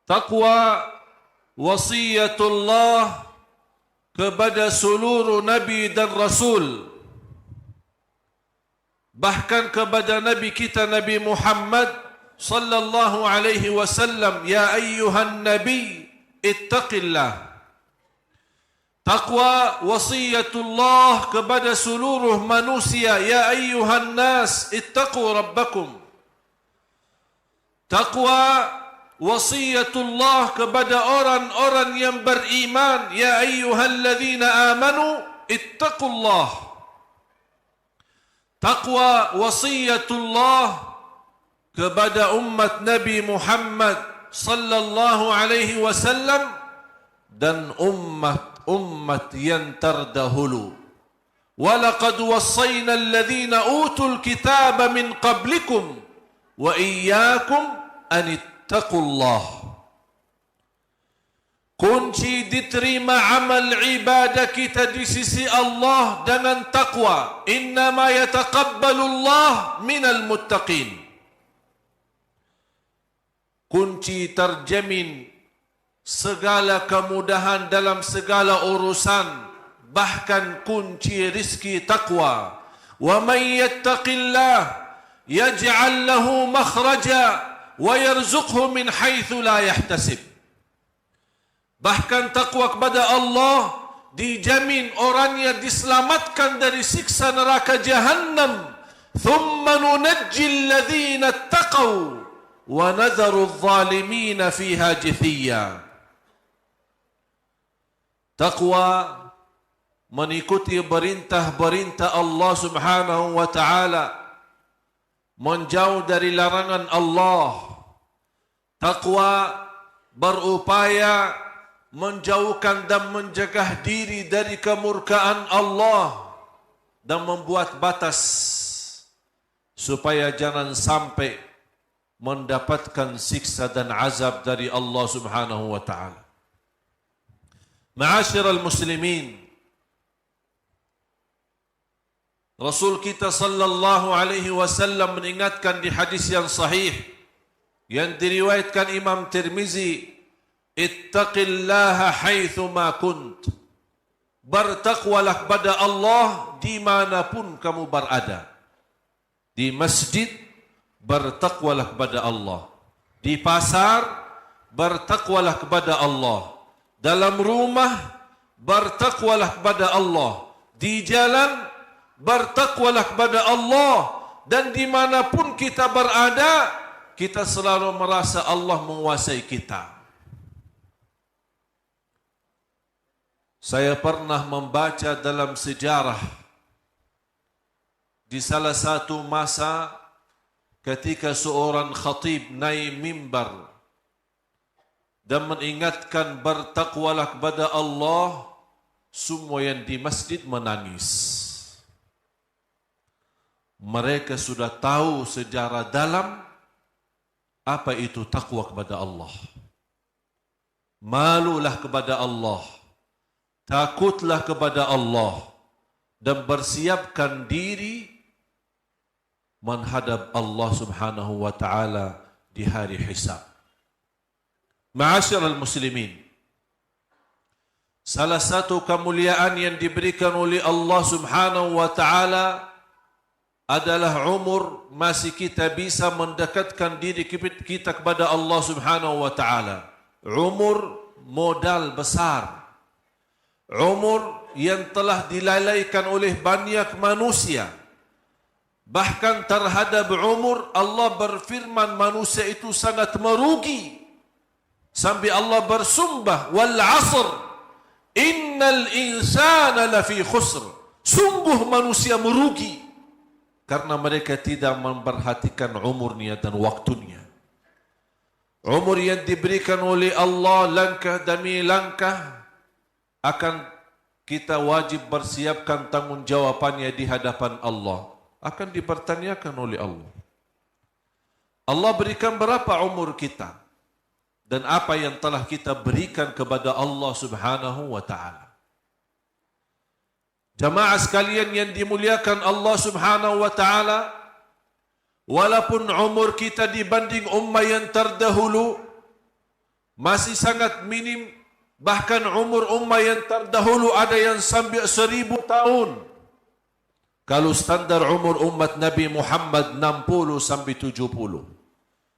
Taqwa wasiyatullah kepada seluruh Nabi dan Rasul, bahkan kepada Nabi kita Nabi Muhammad sallallahu alaihi wasallam. Ya ayyuhan Nabi ittaqillah. Taqwa wasiyatullah kepada seluruh manusia. Ya ayyuhan nas ittaqu rabbakum. Taqwa wasiyatullah kepada orang-orang yang beriman. Ya ayyuhalladzina amanu ittaqullah. Taqwa wasiyatullah kepada umat Nabi Muhammad sallallahu alaihi wasallam dan umat yang terdahulu. Walaqad wassayna alladhina utul kitaba min qablikum wa iyyakum an ittaqullah. Kunci diterima amal ibadah kita di sisi Allah dengan taqwa. Innama yataqabbalullah minal muttaqin. Kunci terjamin segala kemudahan dalam segala urusan, bahkan kunci rizki taqwa. Wa man yattaqillah yaj'al lahu makhraja wa yarzuqhu min haitsu la yahtasib. Bahkan taqwa kepada Allah dijamin orangnya diselamatkan dari siksa neraka jahannam. Thumma nunajjil ladzina taqaw wa nadharu adh-dhalimina fiha jithiya. Taqwa mengikuti perintah-perintah Allah Subhanahu wa taala, menjauh dari larangan Allah. Taqwa berupaya menjauhkan dan menjaga diri dari kemurkaan Allah dan membuat batas supaya jangan sampai mendapatkan siksa dan azab dari Allah Subhanahu wa taala. Ma'asyiral muslimin, Rasul kita sallallahu alaihi wasallam mengingatkan di hadis yang sahih yang diriwayatkan Imam Tirmizi, ittaqillaha haitsu ma kunt. Bertakwalah kepada Allah dimanapun kamu berada. Di masjid, bertakwalah kepada Allah. Di pasar, bertakwalah kepada Allah. Dalam rumah, bertakwalah kepada Allah. Di jalan, bertakwalah kepada Allah. Dan dimanapun kita berada, kita selalu merasa Allah menguasai kita. Saya pernah membaca dalam sejarah di salah satu masa ketika seorang khatib naik mimbar dan mengingatkan bertakwalah kepada Allah, semua yang di masjid menangis. Mereka sudah tahu sejarah dalam apa itu takwa kepada Allah. Malulah kepada Allah, takutlah kepada Allah, dan bersiapkan diri menghadap Allah Subhanahu wa taala di hari hisab. Ma'asyiral muslimin, salah satu kemuliaan yang diberikan oleh Allah Subhanahu wa taala adalah umur. Masih kita bisa mendekatkan diri kita kepada Allah Subhanahu wa taala. Umur modal besar. Umur yang telah dilalaikan oleh banyak manusia. Bahkan terhadap umur Allah berfirman manusia itu sangat merugi. Sampai Allah bersumpah, wal asr innal insana lafi khusr. Sungguh manusia merugi karena mereka tidak memperhatikan umurnya dan waktunya. Umur yang diberikan oleh Allah langkah demi langkah akan kita wajib bersiapkan tanggungjawabnya di hadapan Allah. Akan dipertanyakan oleh Allah. Allah berikan berapa umur kita dan apa yang telah kita berikan kepada Allah Subhanahu wa taala. Jamaah sekalian yang dimuliakan Allah Subhanahu wa taala, walaupun umur kita dibanding ummah yang terdahulu masih sangat minim. Bahkan umur ummah yang terdahulu ada yang sampai 1000 tahun. Kalau standar umur umat Nabi Muhammad 60 sampai 70.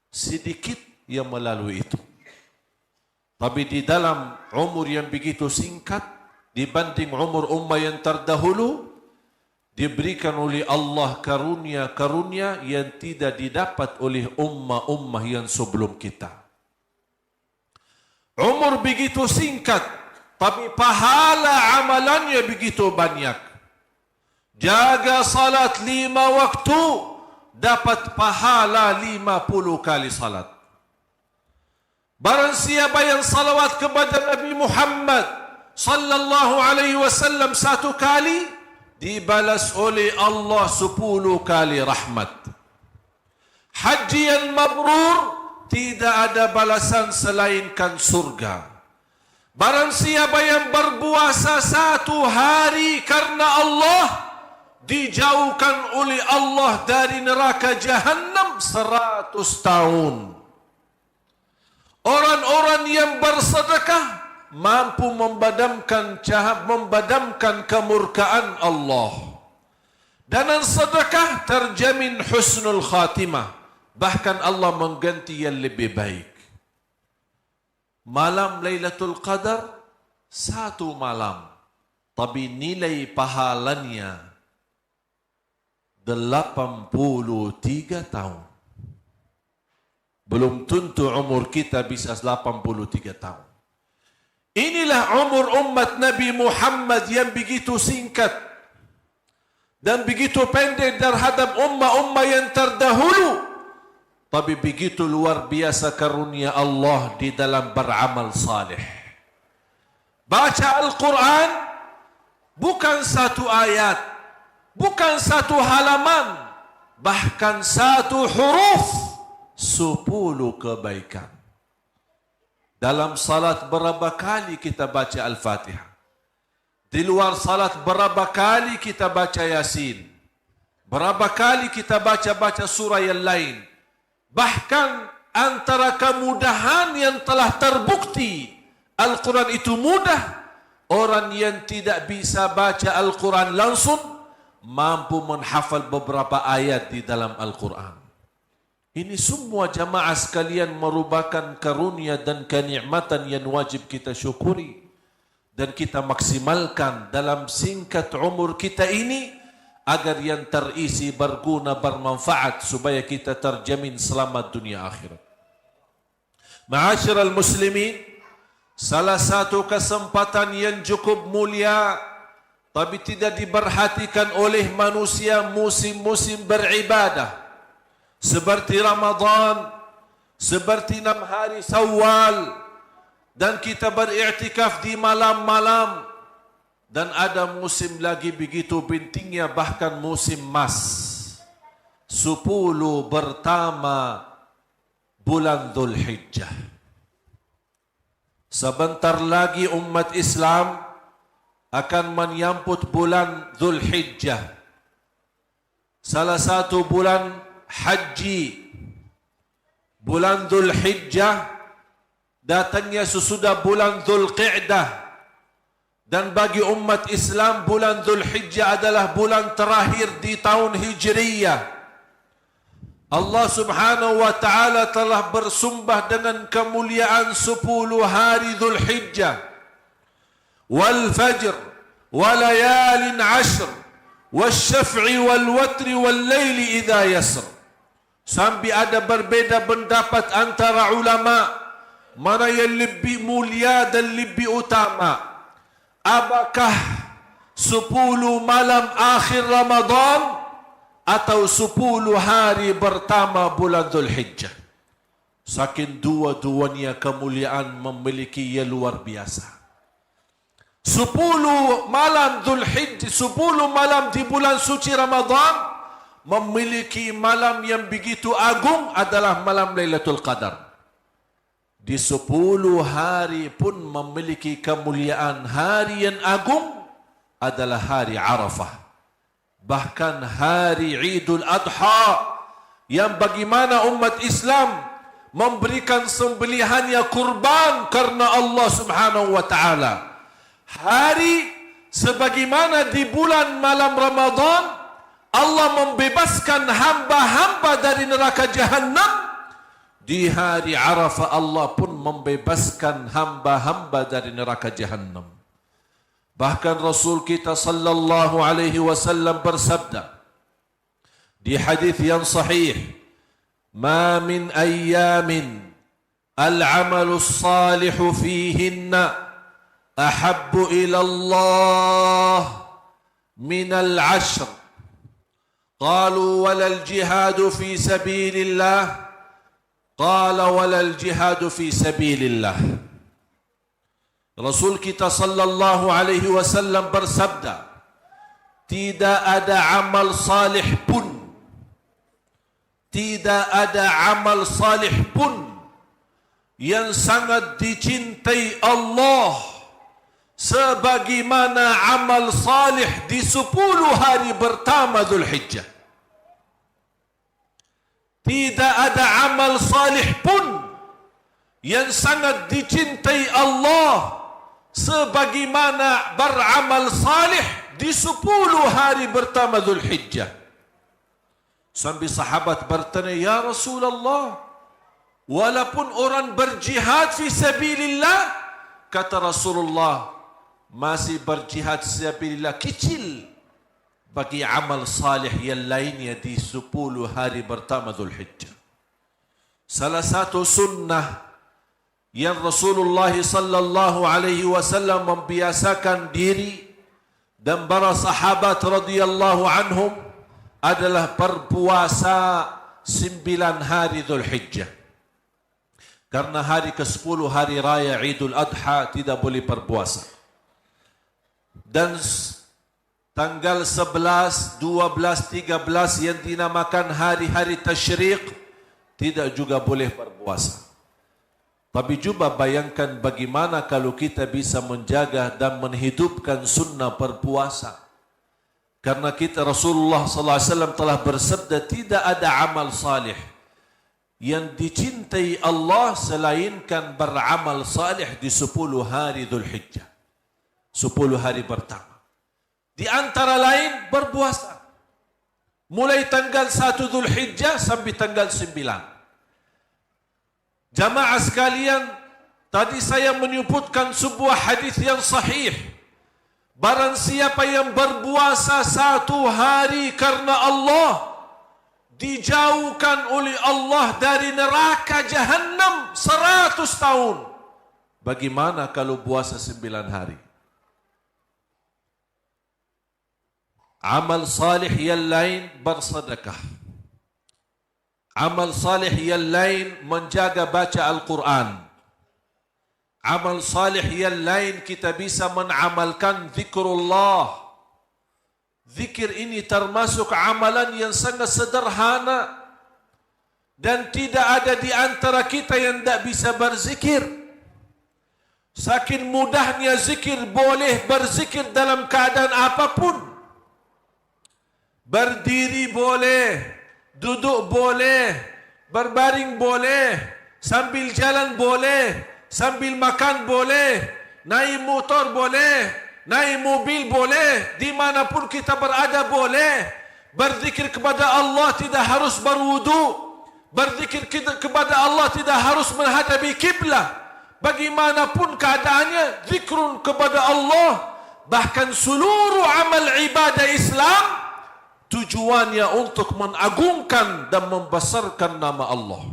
Sedikit yang melalui itu. Tapi di dalam umur yang begitu singkat dibanding umur ummah yang terdahulu, diberikan oleh Allah karunia-karunia yang tidak didapat oleh ummah-ummah yang sebelum kita. Umur begitu singkat, tapi pahala amalannya begitu banyak. Jaga salat 5 waktu, dapat pahala 50 kali salat. Barang siapa yang salawat kepada Nabi Muhammad sallallahu alaihi wasallam 1 kali, dibalas oleh Allah 10 kali rahmat. Haji yang mabrur, tidak ada balasan selainkan surga. Barang siapa yang berpuasa 1 hari karena Allah, dijauhkan oleh Allah dari neraka Jahannam 100 tahun. Orang-orang yang bersedekah mampu memadamkan kemurkaan Allah. Dan sedekah terjamin husnul khatimah. Bahkan Allah mengganti yang lebih baik. Malam Lailatul Qadar 1 malam, tapi nilai pahalanya 83 tahun. Belum tentu umur kita bisa 83 tahun. Inilah umur umat Nabi Muhammad yang begitu singkat dan begitu pendek terhadap ummah-ummah yang terdahulu. Tapi begitu luar biasa karunia Allah di dalam beramal saleh. Baca Al-Quran bukan 1 ayat, bukan 1 halaman, bahkan 1 huruf, 10 kebaikan. Dalam salat berapa kali kita baca Al-Fatihah? Di luar salat berapa kali kita baca Yasin? Berapa kali kita baca surah yang lain? Bahkan antara kemudahan yang telah terbukti Al-Quran itu mudah, orang yang tidak bisa baca Al-Quran langsung mampu menghafal beberapa ayat di dalam Al-Quran. Ini semua jamaah sekalian merupakan karunia dan kenikmatan yang wajib kita syukuri dan kita maksimalkan dalam singkat umur kita ini, agar yang terisi berguna, bermanfaat, supaya kita terjamin selamat dunia akhirat. Ma'asyiral muslimin, salah satu kesempatan yang cukup mulia tapi tidak diperhatikan oleh manusia, musim-musim beribadah seperti Ramadan, seperti 6 hari Syawal, dan kita beriktikaf di malam-malam. Dan ada musim lagi begitu pentingnya, bahkan musim emas, 10 pertama bulan Dzulhijjah. Sebentar lagi umat Islam akan menyambut bulan Dzulhijjah, salah satu bulan haji. Bulan Dzulhijjah datangnya sesudah bulan Dzulqa'dah. Dan bagi umat Islam, bulan Dzulhijjah adalah bulan terakhir di tahun Hijriyah. Allah subhanahu wa ta'ala telah bersumpah dengan kemuliaan 10 hari Dzulhijjah. Wal fajr, wa layalin ashr, wal syaf'i wal watri wal layli idha yasr. Sampai ada berbeda pendapat antara ulama, mana yang lebih mulia dan lebih utama. Apakah 10 malam akhir Ramadan atau 10 hari pertama bulan Dzulhijjah? Saking dua-duanya kemuliaan memiliki yang luar biasa. 10 malam Dzulhijjah, 10 malam di bulan suci Ramadan memiliki malam yang begitu agung, adalah malam Lailatul Qadar. Di 10 hari pun memiliki kemuliaan. Hari yang agung adalah hari Arafah. Bahkan hari Idul Adha, yang bagaimana umat Islam memberikan sembelihannya kurban karena Allah Subhanahu wa taala. Hari sebagaimana di bulan malam Ramadan Allah membebaskan hamba-hamba dari neraka Jahannam, di hari Arafah Allah pun membebaskan hamba-hamba dari neraka Jahannam. Bahkan Rasul kita sallallahu alaihi wasallam bersabda di hadis yang sahih, "Ma min ayyamin al-'amalu as-salihu fihinna ahabbu ila Allah min al-'ashr." Qalu wala al-jihadu fi sabilillah. Qala walal jihadu fi sabilillah. Rasul kita sallallahu alaihi wasallam bersabda, tidak ada amal salih pun, tidak ada amal salih pun yang sangat dicintai Allah sebagaimana amal salih di 10 hari pertama Dzulhijjah. Tidak ada amal salih pun yang sangat dicintai Allah sebagaimana beramal salih di 10 hari pertama Dzulhijjah. Sampai sahabat bertanya, "Ya Rasulullah, walaupun orang berjihad fi sabilillah," kata Rasulullah, "masih berjihad fi sabilillah kecil bagi amal salih yang lainnya di 10 hari pertama Dzulhijjah." Salah satu sunnah yang Rasulullah sallallahu alaihi wasallam membiasakan diri dan para sahabat radhiyallahu anhum adalah berpuasa 9 hari Dzulhijjah. Karena hari ke-10 hari raya Idul Adha tidak boleh berpuasa. Dan tanggal 11, 12, 13 yang dinamakan hari-hari tasyriq tidak juga boleh berpuasa. Tapi cuba bayangkan bagaimana kalau kita bisa menjaga dan menghidupkan sunnah berpuasa. Karena kita Rasulullah SAW telah bersabda, tidak ada amal salih yang dicintai Allah selainkan beramal salih di 10 hari Dzulhijjah. 10 hari pertama. Di antara lain berpuasa. Mulai tanggal 1 Dzulhijjah sampai tanggal 9. Jamaah sekalian, tadi saya menyebutkan sebuah hadis yang sahih. Barang siapa yang berpuasa 1 hari karena Allah, dijauhkan oleh Allah dari neraka Jahannam 100 tahun. Bagaimana kalau puasa 9 hari? Amal salih yang lain bersedekah. Amal salih yang lain menjaga baca Al-Quran. Amal salih yang lain kita bisa mengamalkan zikrullah. Zikir ini termasuk amalan yang sangat sederhana. Dan tidak ada di antara kita yang tidak bisa berzikir. Saking mudahnya zikir, boleh berzikir dalam keadaan apapun. Berdiri boleh, duduk boleh, berbaring boleh, sambil jalan boleh, sambil makan boleh, naik motor boleh, naik mobil boleh, dimanapun kita berada boleh. Berzikir kepada Allah tidak harus berwudu. Berzikir kepada Allah tidak harus menghadapi kiblat. Bagaimanapun keadaannya, zikrun kepada Allah. Bahkan seluruh amal ibadah Islam tujuannya untuk mengagungkan dan membesarkan nama Allah.